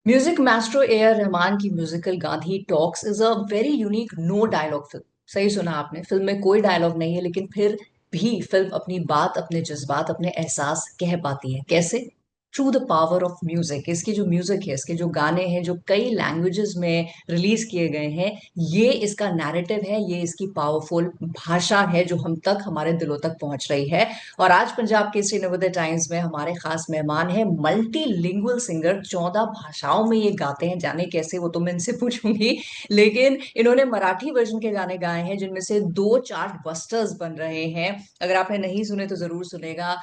Music maestro A R Rahman की musical Gandhi talks is a very unique no dialogue film. सही सुना आपने, film में कोई डायलॉग नहीं है, लेकिन फिर भी फिल्म अपनी बात, अपने जज्बात, अपने एहसास कह पाती है। कैसे? Through the power of music. इसकी जो म्यूजिक है, इसके जो गाने हैं, जो कई लैंग्वेजेस में रिलीज किए गए हैं, ये इसका नैरेटिव है, ये इसकी पावरफुल भाषा है जो हम तक, हमारे दिलों तक पहुंच रही है। और आज पंजाब केसरी नवोदय टाइम्स में हमारे खास मेहमान हैं मल्टीलिंगुअल सिंगर, 14 भाषाओं में ये गाते हैं। जाने कैसे, वो तो मैं इनसे पूछूंगी। लेकिन इन्होंने मराठी वर्जन के गाने गाए हैं जिनमें से दो चार्ट बस्टर्स बन रहे हैं। अगर आपने नहीं सुने तो जरूर सुनेगा।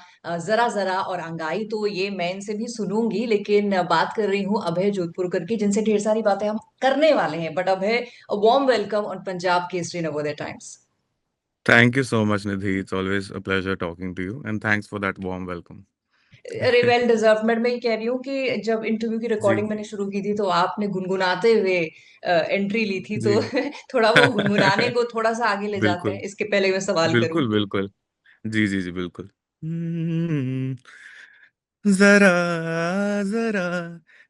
जरा जरा और अंगाई तो ये मैं इनसे भी सुनूंगी, लेकिन बात कर रही हूँ अभय जोधपुरकर की, जिनसे ढेर सारी बातें हम करने वाले हैं। But Abhay, warm welcome on Punjab Kesari Navodaya times. Thank you so much, Nidhi. It's always a pleasure talking to you, and thanks for that warm welcome. अरे वेल डिजर्व। मैं ये कह रही हूँ कि जब इंटरव्यू की जी, रिकॉर्डिंग मैंने शुरू की थी तो आपने गुनगुनाते हुए एंट्री ली थी, तो जी। थोड़ा वो गुनगुनाने को थोड़ा सा आगे ले जाते हैं, बिल्कुल, इसके पहले मैं सवाल करूँ। बिल्कुल, बिल्कुल। जी, जी, जी, बिल्कुल। हम्म, जरा जरा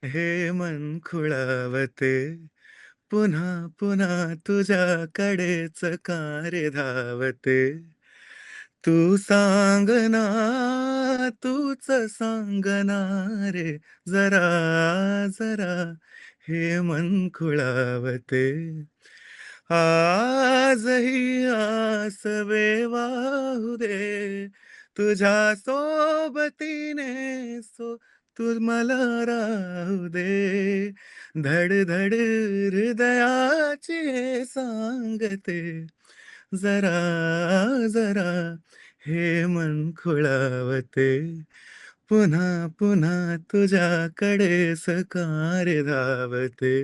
हे मन खुळावते, पुन्हा पुन्हा तुझ्याकडेच का रे धावते. तू सांग ना, तूच सांग ना रे, जरा जरा हे मन खुळावते. आजही आस वाहू दे, तुझ्या सोबतीने तू मला राहू दे. धड धड हृदयाची हे सांगते, जरा जरा हे मन खुळावते, पुन्हा पुन्हा तुझ्याकडे सकार धावते.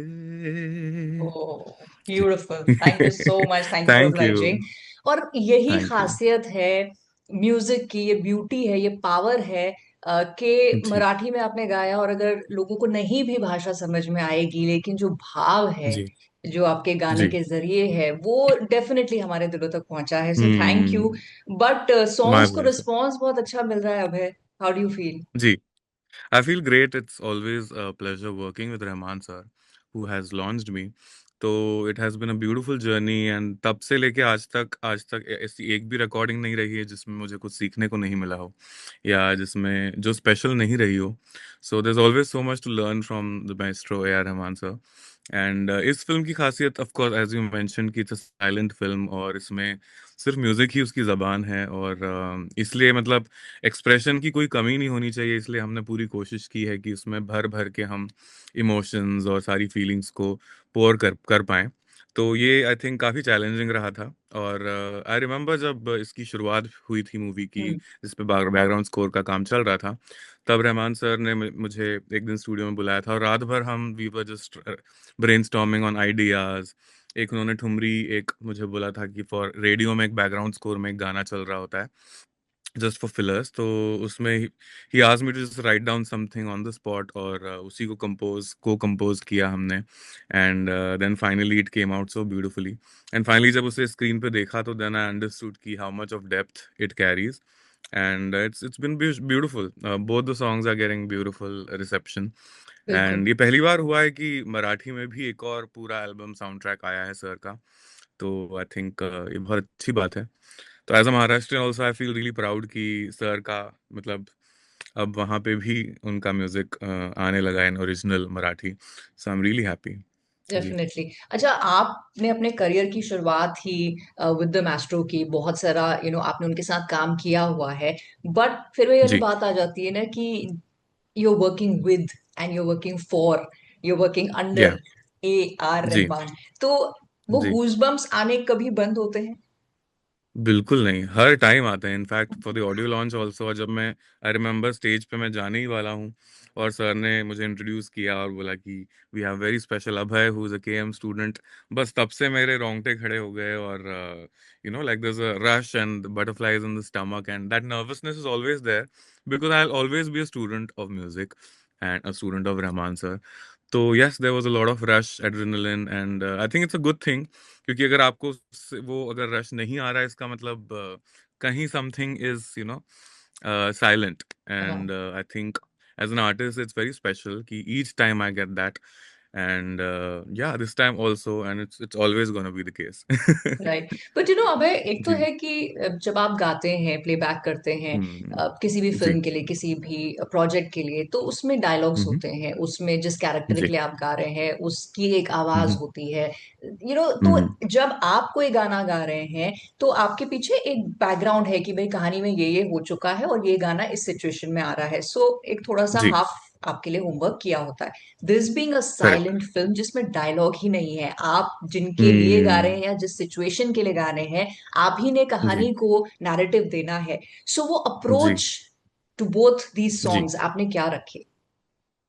ओह जी. Beautiful, thank you so much, thank you for thank you. obliging। और यही थैंक यू. खासियत है म्यूजिक की, ये ब्यूटी है, ये पावर है कि जी, मराठी में आपने गाया, और अगर लोगों को नहीं भी भाषा समझ में आएगी, लेकिन जो भाव है, जी, जो आपके गाने जी. के जरिए है, वो डेफिनेटली हमारे दिलों तक पहुंचा है। So thank you. Hmm. But my songs को प्लेजर. रिस्पॉन्स बहुत अच्छा मिल रहा है Abhay. How do you feel? जी. I feel great. It's always a pleasure working with Rahman sir, who has launched me. तो it has been a beautiful journey, and तब से लेके आज तक ऐसी एक भी रिकॉर्डिंग नहीं रही है जिसमें मुझे कुछ सीखने को नहीं मिला हो, या जिसमें जो स्पेशल नहीं रही हो. So there's always so much to learn from the maestro A.R. Rahman sir. And इस फिल्म की खासियत, of course as you mention, कि इट्स साइलेंट फिल्म, और इसमें सिर्फ म्यूजिक ही उसकी जबान है. और इसलिए मतलब एक्सप्रेशन की कोई कमी नहीं होनी चाहिए, इसलिए हमने पूरी कोशिश की है कि उसमें भर भर के हम इमोशंस और सारी फीलिंग्स को पोर कर पाएं. तो ये आई थिंक काफ़ी चैलेंजिंग रहा था. और आई रिमेम्बर जब इसकी शुरुआत हुई थी मूवी की, जिस पे बैकग्राउंड स्कोर का काम चल रहा था, तब रहमान सर ने मुझे एक दिन स्टूडियो में बुलाया था, और रात भर हम we were just brainstorming on ideas. एक उन्होंने ठुमरी एक मुझे बोला था कि फॉर रेडियो में एक बैकग्राउंड स्कोर में एक गाना चल रहा होता है, जस्ट फॉर फिलर्स. तो उसमें ही asked me to just write down something on the spot, और उसी को कंपोज किया हमने. And then finally it came out so beautifully. And finally जब उसे स्क्रीन पे देखा तो देन आई अंडरस्टूड कि how much of depth it carries. And it's been beautiful. Both the songs are getting beautiful reception. बिल्कुल। And ये पहली बार हुआ है कि मराठी में भी एक और पूरा एल्बम साउंड ट्रैक आया है सर का. तो आई थिंक ये बहुत अच्छी बात है. तो as a Maharashtrian also I feel really proud कि सर का मतलब अब वहाँ पे भी उनका म्यूजिक आने लगा in original Marathi. So I am really happy. जी, डेफिनेटली। अच्छा, आपने अपने करियर की शुरुआत ही विद द मैस्ट्रो की, बहुत सारा आपने उनके साथ काम किया हुआ है। बट फिर वही वाली जी, बात आ जाती है ना कि you're working with and you're working for, you're working under या, ए आर जी, रहमान। तो वो जी. गूजबम्प्स आने कभी बंद होते हैं? बिल्कुल नहीं, हर टाइम आते हैं. In fact for the audio launch also, और जब मैं आई रिमेम्बर स्टेज पे मैं जाने ही वाला हूँ, और सर ने मुझे इंट्रोड्यूस किया और बोला कि we have very special Abhay who is a KM student. बस तब से मेरे रोंगटे खड़े हो गए, और like there is a rush and butterflies in the stomach, and that nervousness is always there, because I will always be a student of music and a student of Rahman sir. तो yes, there was a lot of rush, adrenaline, and I think it's a good thing. क्योंकि अगर आपको वो अगर rush नहीं आ रहा है, इसका मतलब कहीं समथिंग इज साइलेंट. हाँ। And I think as an artist it's very special कि each time I get that, and yeah this time also, and it's always gonna be the case. Right, but Abhay, एक तो जी. है कि जब आप गाते हैं, प्लेबैक करते हैं हम्म. किसी भी जी. फिल्म के लिए, किसी भी प्रोजेक्ट के लिए, तो उसमें डायलॉग्स हम्म. होते हैं, उसमें जिस कैरेक्टर के जी. लिए आप गा रहे हैं उसकी एक आवाज हम्म. होती है, तो हम्म. जब आप कोई गाना गा रहे हैं तो आपके पीछे एक बैकग्राउंड है कि भाई कहानी में ये हो चुका है और ये गाना इस सिचुएशन में आ रहा है, सो एक थोड़ा सा जी. हाफ आपके लिए होमवर्क किया होता है। This being a correct. Silent film जिसमें डायलॉग ही नहीं है, आप जिनके लिए गा रहे हम्म. हैं या जिस सिचुएशन के लिए गा रहे हैं, आप ही ने जी. कहानी को नैरेटिव देना है, सो वो जी. अप्रोच टू बोथ दीज जी. सॉन्ग्स आपने क्या रखे?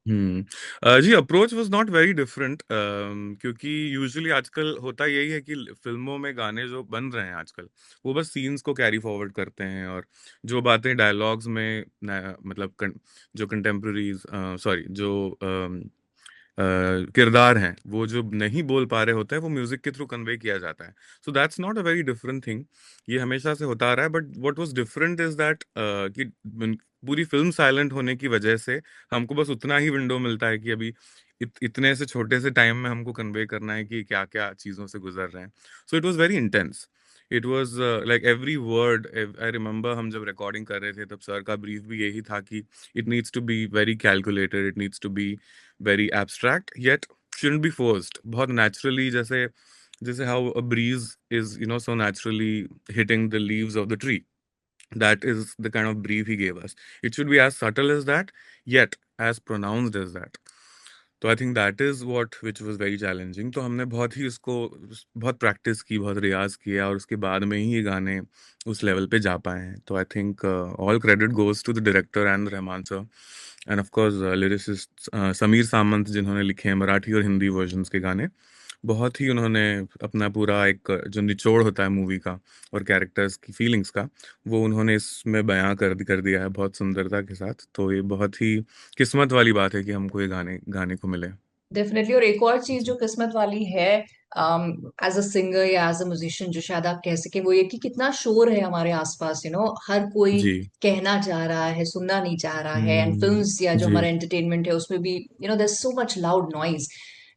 जी, approach was not very different, क्योंकि यूजुअली आजकल होता यही है कि फिल्मों में गाने जो बन रहे हैं आजकल, वो बस सीन्स को कैरी फॉरवर्ड करते हैं, और जो बातें डायलॉग्स में मतलब जो कंटेम्प्रेरीज, सॉरी, जो किरदार हैं, वो जो नहीं बोल पा रहे होते हैं, वो म्यूजिक के थ्रू कन्वे किया जाता है. So that's not a very different thing. ये हमेशा से होता आ रहा है, but what was different is that कि पूरी फिल्म साइलेंट होने की वजह से हमको बस उतना ही विंडो मिलता है कि अभी इतने से छोटे से टाइम में हमको कन्वे करना है कि क्या क्या चीज़ों से गुजर रहे हैं. So it was very intense. It was like every word. I remember हम जब रिकॉर्डिंग कर रहे थे तब सर का ब्रीफ भी यही था कि it needs to be very calculated, it needs to be very abstract, yet shouldn't be forced. बहुत naturally, जैसे जैसे how a breeze is, so naturally hitting the leaves of the tree. That is the kind of brief he gave us. It should be as subtle as that, yet as pronounced as that. तो I think that is what which was very challenging. तो हमने बहुत ही उसको बहुत practice की, बहुत रियाज किया, और उसके बाद में ही ये गाने उस लेवल पे जा पाए हैं. तो I think all credit goes to the director and Rahman sir, and of course lyricist Sameer Samant, जिन्होंने लिखे हैं मराठी और हिंदी वर्जन्स के गाने. बहुत ही उन्होंने अपना पूरा एक जो निचोड़ होता है मूवी का और कैरेक्टर्स की फीलिंग्स का, वो उन्होंने इसमें बयां कर दिया है बहुत सुंदरता के साथ. तो ये बहुत ही किस्मत वाली बात है कि हमको ये गाने गाने को मिले. डेफिनेटली। और एक और चीज जो जी. किस्मत वाली है एज अ सिंगर या एज अ म्यूजिशियन, जो शायद आप कह सके, वो ये कि कितना शोर है हमारे आसपास, हर कोई जी. कहना चाह रहा है, सुनना नहीं चाह रहा है, एंड फिल्म्स या जो जी. हमारा एंटरटेनमेंट है उसमें भी there so much loud noise.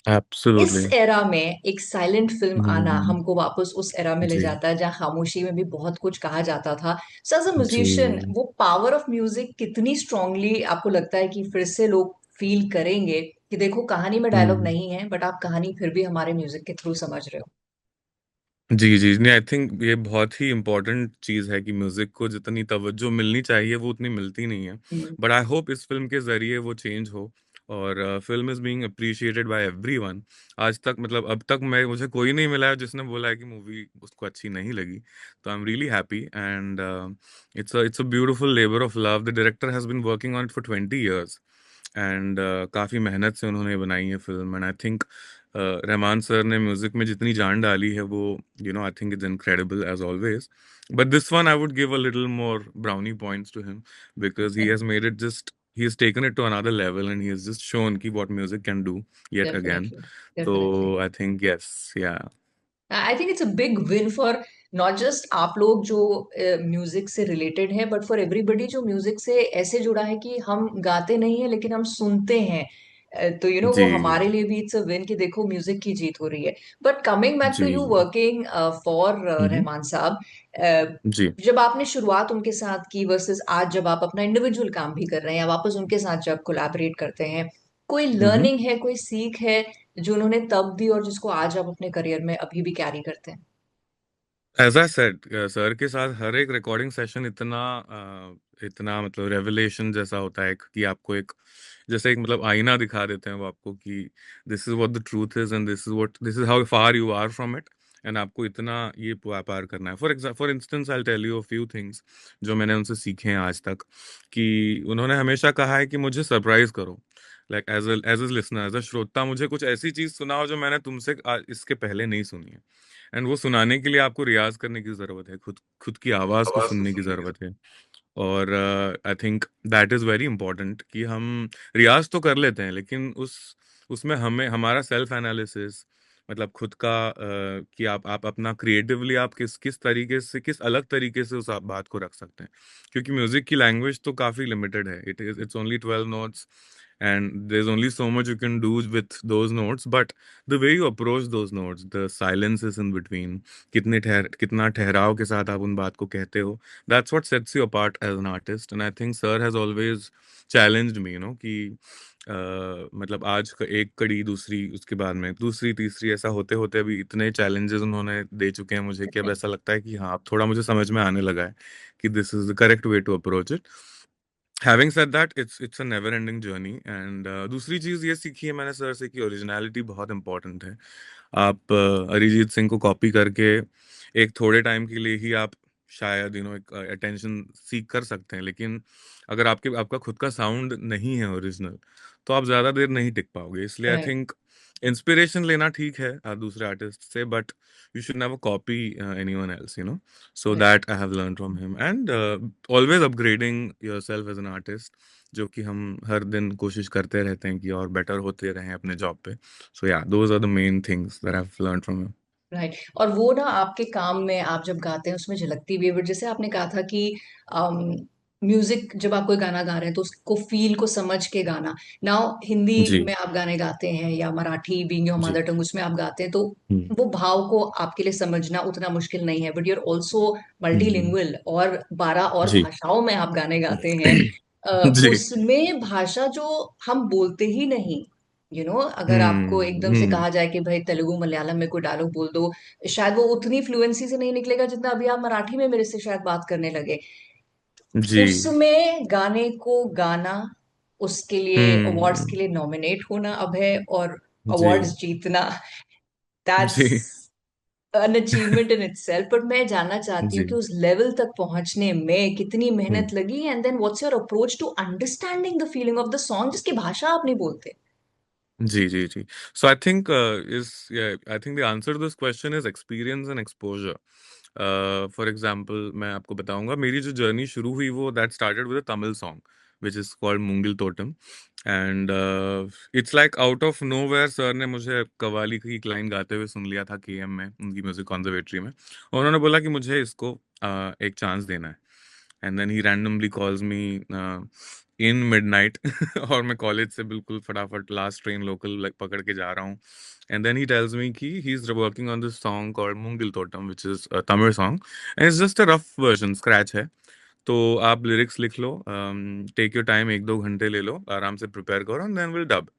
इस एब्सोल्युटली. एरा में एक साइलेंट फिल्म आना हम्म. हमको वापस उस एरा में ले जी. जाता है जहाँ खामोशी में भी बहुत कुछ कहा जाता था। सो एज अ म्यूजिशियन, जी. वो पावर ऑफ म्यूजिक कितनी स्ट्रांगली आपको लगता है कि फिर से लोग फील करेंगे कि देखो कहानी में डायलॉग हम्म. नहीं है, बट आप कहानी फिर भी हमारे म्यूजिक के थ्रू समझ रहे हो? जी. जी. नहीं, आई थिंक ये बहुत ही इम्पोर्टेंट चीज़ है कि म्यूजिक को जितनी तवज्जो मिलनी चाहिए वो उतनी मिलती नहीं है. हम्म। बट आई होप इस फिल्म के जरिए वो चेंज हो, और film is being appreciated by everyone. आज तक, मतलब अब तक मैं मुझे कोई नहीं मिला है जिसने बोला है कि मूवी उसको अच्छी नहीं लगी. तो I am really happy, and it's a beautiful labour of love. The director has been working on it for 20 years, and काफ़ी मेहनत से उन्होंने बनाई है film. And I think Rahman sir ने म्यूजिक में जितनी जान डाली है वो, I think it's incredible as always. But this one I would give a little more brownie points to him, because he has made it just, he has taken it to another level, and he has just shown ki what music can do yet again. Definitely, So definitely. I think yes, yeah. I think it's a big win for not just आप लोग जो music से related है, but for everybody जो music से ऐसे जुड़ा है कि हम गाते नहीं है लेकिन हम सुनते हैं। तो जी. वो हमारे लिए भी इट्स अ विन कि देखो म्यूजिक की जीत हो रही है। बट कमिंग बैक टू जी. You working for hmm. Rahman sahab, uh, जी. जब आपने शुरुआत उनके साथ की वर्सेस आज जब आप अपना इंडिविजुअल काम भी कर रहे हैं या वापस उनके साथ जब कोलैबोरेट करते हैं, कोई हम्म. लर्निंग है, कोई सीख है जो उन्होंने तब दी और जिसको आज आप अपने करियर में अभी भी कैरी करते हैं? एज आई सेड, सर के साथ हर एक रिकॉर्डिंग सेशन इतना मतलब रेवलेशन जैसा होता है कि आपको एक, जैसे एक मतलब आईना दिखा देते हैं वो आपको कि this is what the truth is, and this is how far you are from it, and आपको इतना ये पार करना है. For instance I tell you a few things जो मैंने उनसे सीखे हैं आज तक. कि उन्होंने हमेशा कहा है कि मुझे सरप्राइज करो, like as a listener, as a श्रोता, मुझे कुछ ऐसी चीज सुनाओ जो मैंने तुमसे इसके पहले नहीं सुनी है. एंड वो सुनाने के लिए आपको रियाज करने की जरूरत है, खुद खुद की आवाज को आवाज को सुनने की सुनने की जरूरत है. और आई think that is very important कि हम रियाज तो कर लेते हैं, लेकिन उसमें हमें हमारा सेल्फ एनालिसिस, मतलब खुद का कि आप अपना क्रिएटिवली आप किस किस तरीके से, किस अलग तरीके से उस आप बात को रख सकते हैं। क्योंकि म्यूजिक की लैंग्वेज तो काफी लिमिटेड है, it's only 12 notes, and there's only so much you can do with those notes, but the way you approach those notes, the silences in between, कितना ठहराव के साथ आप उन बात को कहते हो, that's what sets you apart as an artist. And I think sir has always challenged me, कि मतलब आज का एक कड़ी, दूसरी, उसके बाद में दूसरी, तीसरी, ऐसा होते होते अभी इतने चैलेंजेस उन्होंने दे चुके हैं मुझे कि अब ऐसा लगता है कि हाँ, अब थोड़ा मुझे समझ में आने लगा है कि this is the correct way to approach it. Having said that, it's a never ending journey. And दूसरी चीज ये सीखी है मैंने सर से कि ओरिजिनलिटी बहुत इंपॉर्टेंट है। आप अरिजीत सिंह को कॉपी करके एक थोड़े टाइम के लिए ही आप शायद एक अटेंशन सीख कर सकते हैं, लेकिन अगर आपका खुद का साउंड नहीं है ओरिजिनल, तो आप ज्यादा देर नहीं टिक पाओगे। इसलिए आई राइट। थिंक इंस्पिरेशन लेना ठीक है दूसरे आर्टिस्ट से, but you should never copy anyone else, so that I have learned from him. And always upgrading yourself as an artist, जो कि हम हर दिन कोशिश करते रहते हैं कि और बेटर होते रहें अपने जॉब पे। So yeah, those are the main things that I've learned from him. Right. और वो ना आपके काम में आप जब गाते हैं उसमें झलकती भी है, बट जैसे आपने कहा था कि म्यूजिक जब आप कोई गाना गा रहे हैं तो उसको फील को समझ के गाना। नाउ हिंदी जी में आप गाने गाते हैं या मराठी बीइंग योर जी। मदर टंग उसमें आप गाते हैं, तो हम्म वो भाव को आपके लिए समझना उतना मुश्किल नहीं है, but you're also hmm, multilingual और 12 और जी भाषाओं में आप गाने गाते हैं। जी। उसमें भाषा जो हम बोलते ही नहीं, अगर आपको एकदम से हम्म। कहा जाए कि भाई तेलुगु मलयालम में कोई डायलॉग बोल दो, शायद वो उतनी फ्लुएंसी से नहीं निकलेगा जितना अभी आप मराठी में मेरे से शायद बात करने लगे। जी। उसमें गाने को गाना, उसके लिए अवार्ड्स हम्म। के लिए नॉमिनेट होना अब है, और जी अवार्ड्स जीतना, दैट्स जी an achievement in itself. But मैं जानना चाहती हूँ कि जी। उस लेवल तक पहुंचने में कितनी हम्म। मेहनत लगी, and then what's your approach to understanding the feeling of the song जिसकी भाषा आप नहीं बोलते। जी जी जी। So I think is I think the answer to this question is experience and exposure. For example मैं आपको बताऊंगा, मेरी जो जर्नी शुरू हुई वो that started with a Tamil song which is called Moongil Thottam. And it's like out of nowhere sir ने मुझे कव्वाली की एक लाइन गाते हुए सुन लिया था केएम में, उनकी म्यूजिक कॉन्जर्वेटरी में, और उन्होंने बोला कि मुझे इसको एक चांस देना है। And then he randomly calls me in midnight और मैं कॉलेज से बिल्कुल फटाफट लास्ट ट्रेन लोकल पकड़ के जा रहा हूँ। And then he tells me कि he is working on this song called Moongil Thottam which is Tamil song, and it's just a rough version, scratch है। तो आप लिरिक्स लिख लो, टेक योर टाइम, 1-2 घंटे ले लो, आराम से प्रिपेयर करो, एंड देन विल डब।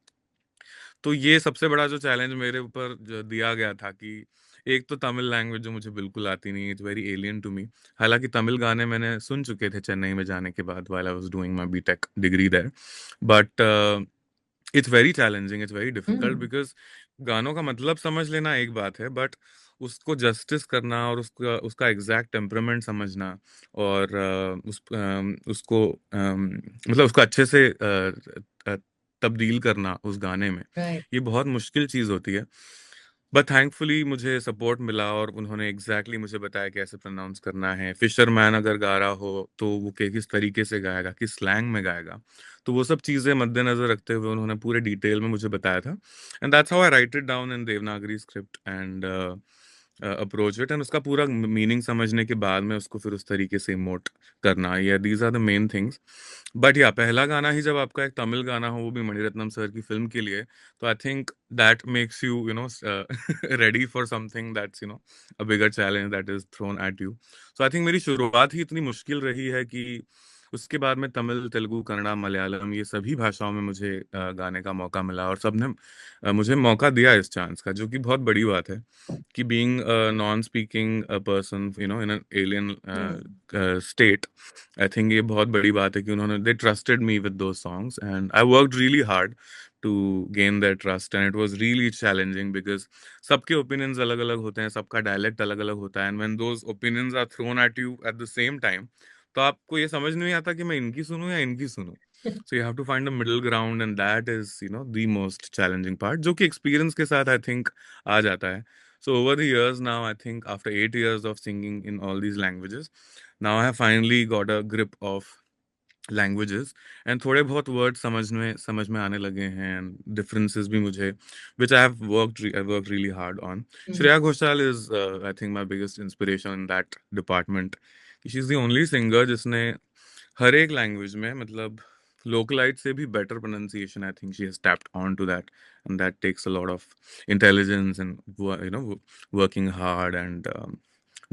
तो ये सबसे बड़ा जो चैलेंज मेरे ऊपर जो दिया गया था कि एक तो तमिल लैंग्वेज जो मुझे बिल्कुल आती नहीं, it's very alien to me. हालांकि तमिल गाने मैंने सुन चुके थे चेन्नई में जाने के बाद, while I was doing my BTech degree there, but it's very challenging, it's very difficult, hmm. Because गानों का मतलब समझ लेना एक बात है, बट उसको जस्टिस करना और उसका उसका एग्जैक्ट टेम्परामेंट समझना, और उसको मतलब उसको अच्छे से तब्दील करना उस गाने में, राइट। ये बहुत मुश्किल चीज़ होती है। बट थैंकफुली मुझे सपोर्ट मिला और उन्होंने एग्जैक्टली मुझे बताया कैसे प्रोनाउंस करना है। फिशरमैन अगर गा रहा हो तो वो किस तरीके से गाएगा, किस स्लैंग में गाएगा, तो वो सब चीज़ें मद्देनजर रखते हुए उन्होंने पूरे डिटेल में मुझे बताया था। And that's how I right it down in Devanagari script and approach it, and उसका पूरा मीनिंग समझने के बाद में उसको फिर उस तरीके से इमोट करना, या these are the main things. But या पहला गाना ही जब आपका एक तमिल गाना हो, वो भी मणिरत्नम सर की फिल्म के लिए, तो I think that makes you you know ready for something that's a bigger challenge that is thrown at you. So I think मेरी शुरुआत ही इतनी मुश्किल रही है कि उसके बाद में तमिल, तेलुगु, कन्नड़ा, मलयालम, ये सभी भाषाओं में मुझे गाने का मौका मिला, और सबने मुझे मौका दिया इस चांस का, जो कि बहुत बड़ी बात है कि being non speaking person in an alien state, I think ये बहुत बड़ी बात है कि उन्होंने they trusted me with those songs, and I worked really hard to gain that trust, and it was really challenging because सबके opinions अलग अलग होते हैं, सबका डायलेक्ट अलग अलग होता है, and when those opinions are thrown at you at the same time, तो आपको ये समझ नहीं आता कि मैं इनकी सुनूं या इनकी सुनूं। So you have to find a middle ground, and that is the most challenging part, जो कि एक्सपीरियंस के साथ आई थिंक आ जाता है। So over the years now, I think after 8 years of singing in all these languages, now I have finally got a grip of languages, and थोड़े बहुत word समझ में आने लगे हैं, एंड डिफरेंसेस भी मुझे, which I work really hard on. Hmm. Shreya Ghoshal is I think my biggest inspiration in that department. She is the only singer जिसने हर एक लैंग्वेज में, मतलब लोकलाइट से भी better pronunciation, I think she has tapped on to that, and that takes a lot of intelligence and working hard and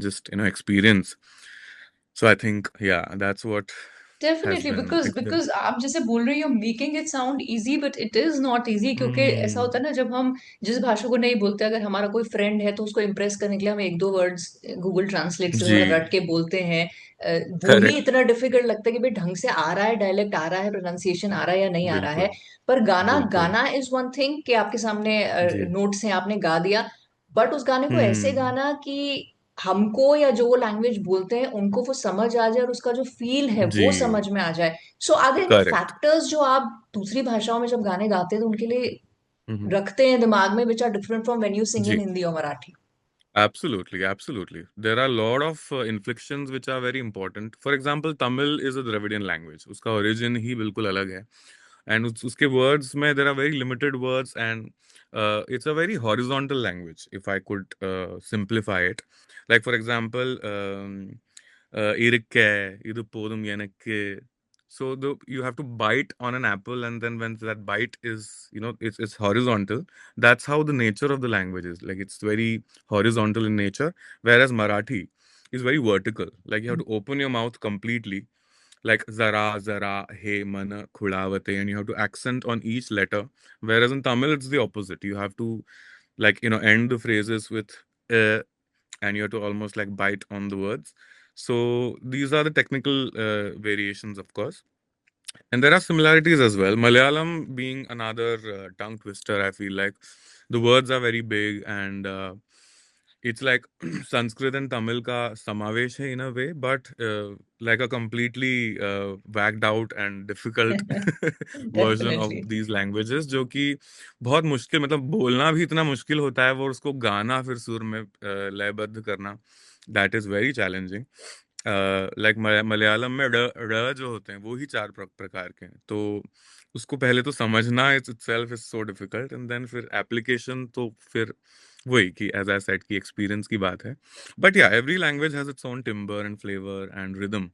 just experience. So I think, yeah, that's what has definitely, been because it's been because आप जैसे बोल रही हो, making it sound easy but it is not easy, क्योंकि ऐसा होता mm, है ना, जब हम जिस भाषा को नहीं बोलते, अगर हमारा कोई फ्रेंड है तो उसको इम्प्रेस करने के लिए हम एक दो वर्ड्स गूगल ट्रांसलेट से जी, रट के बोलते हैं। वो ही करेक्ट, इतना डिफिकल्ट लगता है कि भाई ढंग से आ रहा है, डायलेक्ट आ रहा है, प्रोनाउंसिएशन आ रहा है या नहीं आ रहा है। बिल्कुल, पर गाना बिल्कुल, गाना इज वन थिंग, कि आपके सामने जी, नोट्स हैं, आपने गा दिया। बट उस गाने को ऐसे हम्म, गाना कि हमको या जो वो लैंग्वेज बोलते हैं उनको वो समझ आ जाए, और उसका जो फील है जी, वो समझ में आ जाए। So are there any correct, factors जो आप दूसरी भाषाओं में जब गाने गाते हैं तो उनके लिए हम्म, रखते हैं दिमाग में, which are different from when you sing in जी. हिंदी और Marathi? Absolutely, absolutely. There are a lot of inflections which are very important. For example, Tamil is a Dravidian language. उसका origin ही बिल्कुल अलग है. And उसके words में there are very limited words, and it's a very horizontal language, if I could simplify it. Like for example, இருக்க, இது போதும் எனக்கு. So you have to bite on an apple, and then when that bite is, it's horizontal. That's how the nature of the language is. Like it's very horizontal in nature, whereas Marathi is very vertical. Like you have to open your mouth completely, like zara, zara, hey, mana, khudavate, and you have to accent on each letter. Whereas in Tamil, it's the opposite. You have to, like, end the phrases with and you have to almost like bite on the words. So these are the technical variations, of course. And there are similarities as well. Malayalam being another tongue twister, I feel like the words are very big, and it's like Sanskrit and Tamil ka samavesh hai in a way, but like a completely whacked out and difficult version of definitely. these languages, जो कि बहुत मुश्किल, मतलब बोलना भी इतना मुश्किल होता है, वो उसको गाना फिर सुर में लयबद्ध करना, that is very challenging. Like Malayalam में ड़ जो होते हैं वो ही चार प्रकार के हैं, तो उसको पहले तो समझना it's itself is so difficult, and then फिर एप्लीकेशन तो फिर वही कि एज आई सेड की एक्सपीरियंस की बात है. बट या every language has its own timbre and flavour and rhythm,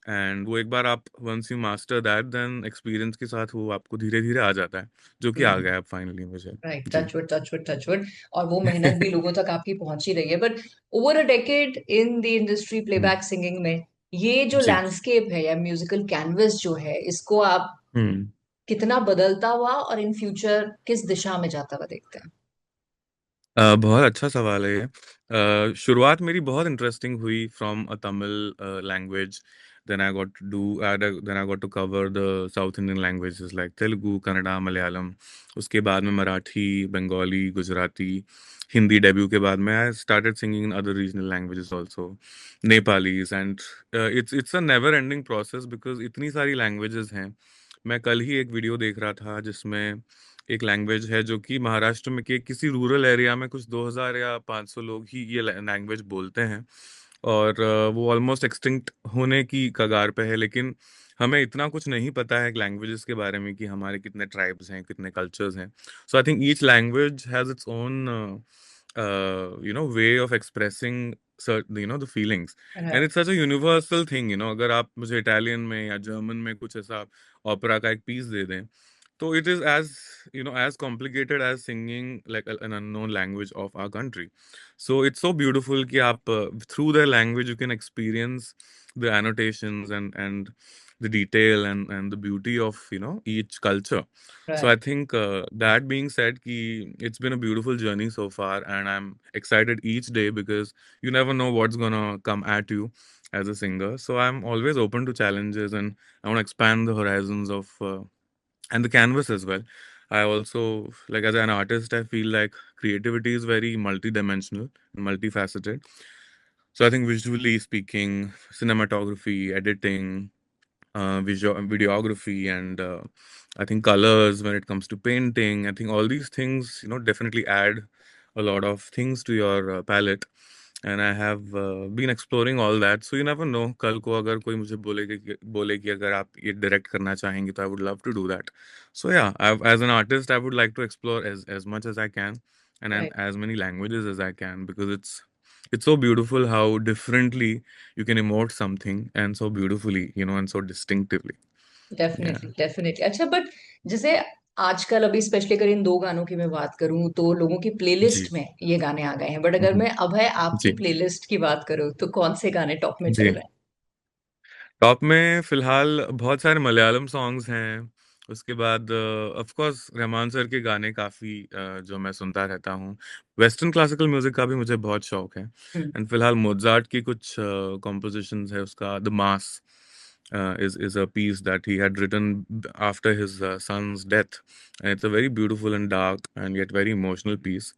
and वो एक बार आप once you master that, then experience के साथ वो आपको धीरे धीरे आ जाता है, जो कि आ गया अब फाइनली मुझे. राइट, जी, टचवुड टचवुड टचवुड। और वो मेहनत भी लोगों तक आपकी पहुंच ही रही है। But over a decade in the industry, hmm, playback singing में, ये जो जी, लैंडस्केप है या म्यूजिकल कैनवस जो है, इसको आप हम्म. कितना बदलता हुआ और इन फ्यूचर किस दिशा में जाता हुआ देखते हैं? बहुत अच्छा सवाल है ये. शुरुआत मेरी बहुत इंटरेस्टिंग हुई from a Tamil language. Then I got to cover the south Indian languages like Telugu, Kannada, Malayalam. उसके बाद में मराठी, बंगाली, गुजराती, हिंदी डेब्यू के बाद में I started singing in other regional languages also, Nepalese, and it's a never ending process because इतनी सारी लैंग्वेजेस हैं. मैं कल ही एक वीडियो देख रहा था जिसमें एक लैंग्वेज है जो कि महाराष्ट्र में के किसी रूरल एरिया में कुछ 2000 या 500 लोग ही ये लैंग्वेज बोलते हैं, और वो ऑलमोस्ट एक्सटिंक्ट होने की कगार पे है. लेकिन हमें इतना कुछ नहीं पता है लैंग्वेजेस के बारे में कि हमारे कितने ट्राइब्स हैं, कितने कल्चर्स हैं. So I think each language has its own way of expressing the feelings, and it's right. such a universal thing. अगर आप मुझे इटालियन में या जर्मन में कुछ ऐसा ओपेरा का एक पीस दे दें, so it is as complicated as singing like an unknown language of our country. So it's so beautiful कि आप through their language you can experience the annotations and the detail and the beauty of each culture. So I right. think that being said, it's been a beautiful journey so far, and I'm excited each day because you never know what's gonna come at you as a singer. So I'm always open to challenges, and I want to expand the horizons of and the canvas as well. I also, like, as an artist, I feel like creativity is very multidimensional, multifaceted. So I think visually speaking, cinematography, editing, videography, and I think colors when it comes to painting, I think all these things definitely add a lot of things to your palette. And I have been exploring all that, so you never know, कल को अगर कोई मुझे बोले कि अगर आप ये डायरेक्ट करना चाहेंगे तो I would love to do that. So yeah, as an artist I would like to explore as much as I can, and right, as many languages as I can, because it's so beautiful how differently you can emote something, and so beautifully, and so distinctively. Yeah. Definitely definitely. अच्छा, but जैसे आजकल अभी specially अगर इन दो गानों की मैं बात करूं तो लोगों की जी. प्लेलिस्ट में ये गाने आ गए हैं, बट अगर हम्म. मैं अभय आपकी जी. प्लेलिस्ट की बात करूं तो कौन से गाने टॉप में चल जी. रहे टॉप में फिलहाल बहुत सारे मलयालम सॉन्ग्स हैं. उसके बाद ऑफ कोर्स रहमान सर के गाने काफ़ी जो मैं सुनता रहता हूँ. वेस्टर्न क्लासिकल म्यूजिक का भी मुझे बहुत शौक है. हैं? एंड फिलहाल मोजार्ट की कुछ कॉम्पोजिशंस है. उसका the mass is a piece that he had written after his son's death, and it's a very beautiful and dark and yet very emotional piece.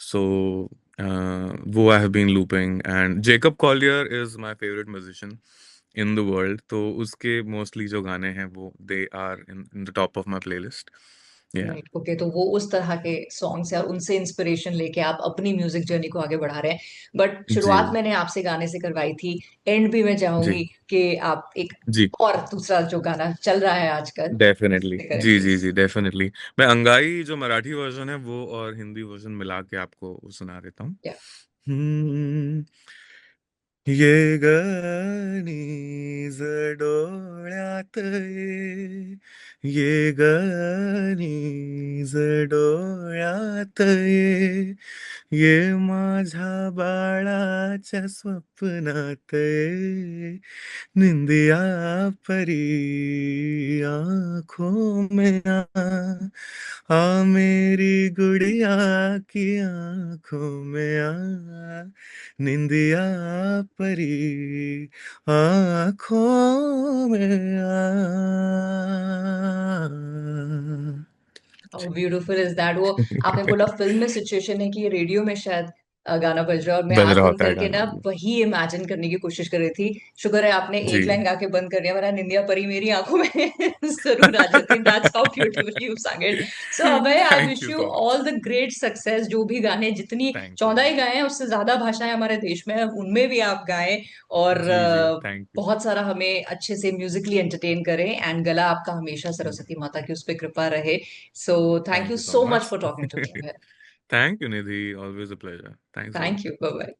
So wo I have been looping, and Jacob Collier is my favorite musician in the world, तो उसके mostly जो गाने हैं वो they are in the top of my playlist. Yeah. Right, okay, तो वो उस तरह के सॉन्ग्स है और उनसे इंस्पिरेशन लेके आप अपनी म्यूजिक जर्नी को आगे बढ़ा रहे हैं। बट जी. शुरुआत मैंने आपसे गाने से करवाई थी, एंड भी मैं जी. चाहूंगी कि आप एक जी. और दूसरा जो गाना चल रहा है आजकल डेफिनेटली. उससे करें जी, जी, प्लीज। Ji, definitely. मैं अंगाई जो मराठी वर्जन है वो और हिंदी वर्जन मिला के आपको सुना देता हूँ. या, हम्म. ये गाणी डोळ्यात ये गाणी डोळ्यात ये माझ्या बाळाच्या स्वप्नात निंदिया परी आंखों में मेरी गुड़िया की आंखों में निंदिया परी आंखों में हाउ ब्यूटीफुल इज दैट। वो आपने बोला फिल्म में सिचुएशन है कि ये रेडियो में शायद गाना बज रहा है, और मैं बज आंख रहा बंद होता है करके गाना. ना वही इमेजिन करने की कोशिश कर रही थी। शुक्र है आपने एक जी. लाइन गा के बंद कर दिया, वरना निंदिया परी मेरी आंखों में जरूर आ जाती। That's how beautiful you sang it। So Abhay, I thank wish you you so much. All the great success. जो भी गाने, जितनी थैंक यू. 14 ही गाए हैं, उससे ज्यादा भाषाएं हमारे देश में हैं, उनमें भी आप गाएं। और जी, जी, थैंक यू. बहुत सारा हमें अच्छे से म्यूजिकली एंटरटेन करें, एंड गला आपका हमेशा सरस्वती माता की उस पर कृपा रहे। So thank thank you you so so much much. for talking to me. Thank you Nidhi, always a pleasure. Thanks a Thank lot. you. Bye bye.